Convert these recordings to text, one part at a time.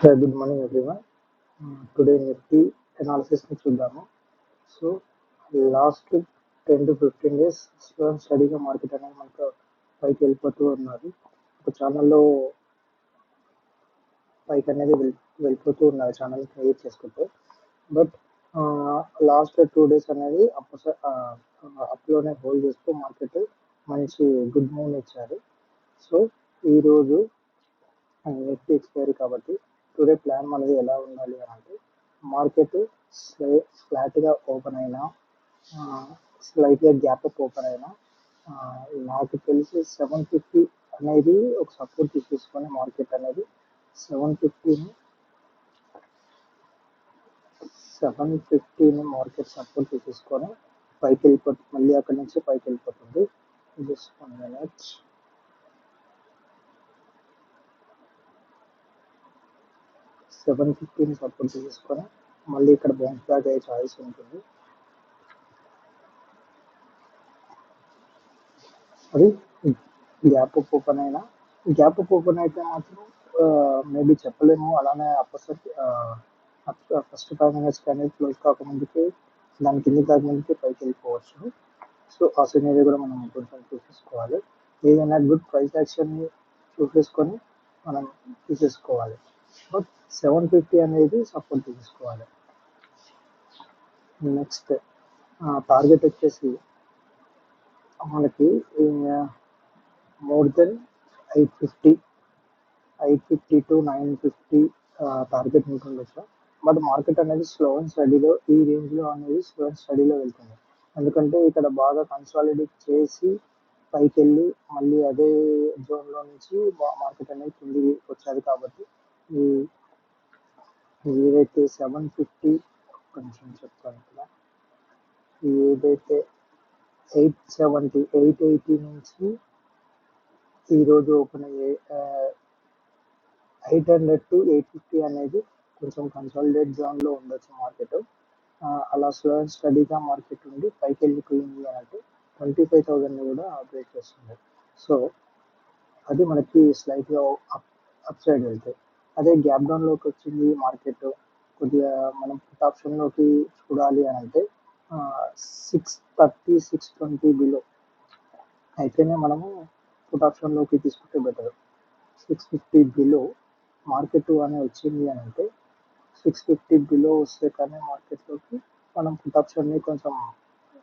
Good morning, everyone. Today, Nifty analysis ని చూద్దాము. So last 10 to 15 days slow and స్టడీగా market అనేది మనకు పైకి వెళ్ళిపోతూ ఉన్నది. ఒక ఛానల్లో పైకి అనేది వెళ్ళిపోతూ ఉన్నది ఛానల్ క్రియేట్ చేసుకుంటూ. బట్ లాస్ట్ 2 days అనేది అప్లోనే హోల్డ్ చేస్తూ మార్కెట్ మంచి గుడ్ మూవ్ ఇచ్చారు. సో ఈరోజు నిఫ్టీ ఎక్స్పైరీ కాబట్టి టుడే ప్లాన్ మనది ఎలా ఉండాలి అని అంటే మార్కెట్ ఫ్లాట్గా ఓపెన్ అయినా స్లైట్గా గ్యాప్ అప్ ఓపెన్ అయినా నాకు తెలిసి 750 అనేది ఒక సపోర్ట్ తీసుకొని మార్కెట్ అనేది 750ని మార్కెట్ సపోర్ట్ తీసుకొని పైకి వెళ్ళిపోతుంది. మళ్ళీ అక్కడి నుంచి పైకి వెళ్ళిపోతుంది. Just 1 minute. 750ని సపోర్ట్ తీసుకొని మళ్ళీ ఇక్కడ బౌన్స్ బ్యాక్ అయ్యే ఛాయిస్ ఉంటుంది. అది గ్యాప్ అప్ ఓపెన్ అయినా గ్యాప్ అప్ ఓపెన్ అయితే మాత్రం మేబీ చెప్పలేము. అలానే ఫస్ట్ 5 minutes కానీ క్లోజ్ కాకముందుకే దాని కింద కాకముందుకే పైకి వెళ్ళిపోవచ్చు. సో ఆ సినారియో కూడా మనం కొంచెం చూసేసుకోవాలి. ఏదైనా గుడ్ ప్రైస్ యాక్షన్ని చూసేసుకొని మనం తీసేసుకోవాలి. బట్ 750 అనేది సపోర్ట్ తీసుకోవాలి. నెక్స్ట్ టార్గెట్ వచ్చేసి మనకి మోర్ దెన్ 850 to 950 టార్గెట్ ఉంటుండొచ్చు. బట్ మార్కెట్ అనేది స్లో అండ్ స్టడీలో ఈ రేంజ్లో అనేది స్లో అండ్ స్టడీలో వెళ్తుంది. ఎందుకంటే ఇక్కడ బాగా కన్సాలిడేట్ చేసి పైకి వెళ్ళి మళ్ళీ అదే జోన్లో నుంచి మార్కెట్ అనేది కిందికి వచ్చారు. కాబట్టి ఏదైతే 750 కొంచెం చెప్తాను ఇక్కడ, ఏదైతే 870 880 నుంచి ఈరోజు ఓపెన్ అయ్యే 800 to 850 అనేది కొంచెం కన్సాలిడేట్ జోన్లో ఉండొచ్చు మార్కెట్. అలా స్లో అండ్ స్టడీగా మార్కెట్ ఉండి పైకి వెళ్ళిపోయింది అంటే 25,000 కూడా బ్రేక్ చేస్తుంది. సో అది మనకి స్లైట్గా అప్ సైడ్ వెళ్తాయి. అదే గ్యాప్ డౌన్లోకి వచ్చింది మార్కెట్ కొద్దిగా మనం పుట్ ఆప్షన్లోకి చూడాలి అని అంటే 630 620 బిలో అయితేనే మనము పుట్ ఆప్షన్లోకి తీసుకుంటే బెటర్. 650 బిలో మార్కెట్ అని వచ్చింది అని అంటే 650 బిలో వస్తే కానీ మార్కెట్లోకి మనం పుట్ ఆప్షన్ని కొంచెం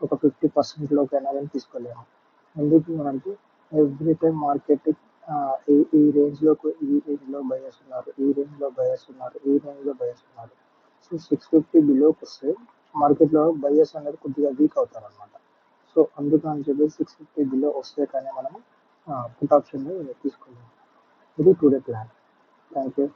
ఒక 50%లోకి అయినా కానీ తీసుకోలేము. ఎందుకు అంటే ఎవ్రీ టైం మార్కెట్ ఈ రేంజ్లో బయర్స్ ఉన్నారు, ఈ రేంజ్లో బయర్స్ ఉన్నారు, ఈ రేంజ్లో బయర్స్ ఉన్నారు. సో 650 బిలోకి వస్తే మార్కెట్లో బయర్స్ అనేది కొద్దిగా వీక్ అవుతారు అనమాట. సో అందుకని చెప్పి 650 బిలో వస్తే కానీ మనము పుట్ ఆప్షన్ని తీసుకోలేము. ఇది టుడే ప్లాన్. Thank you.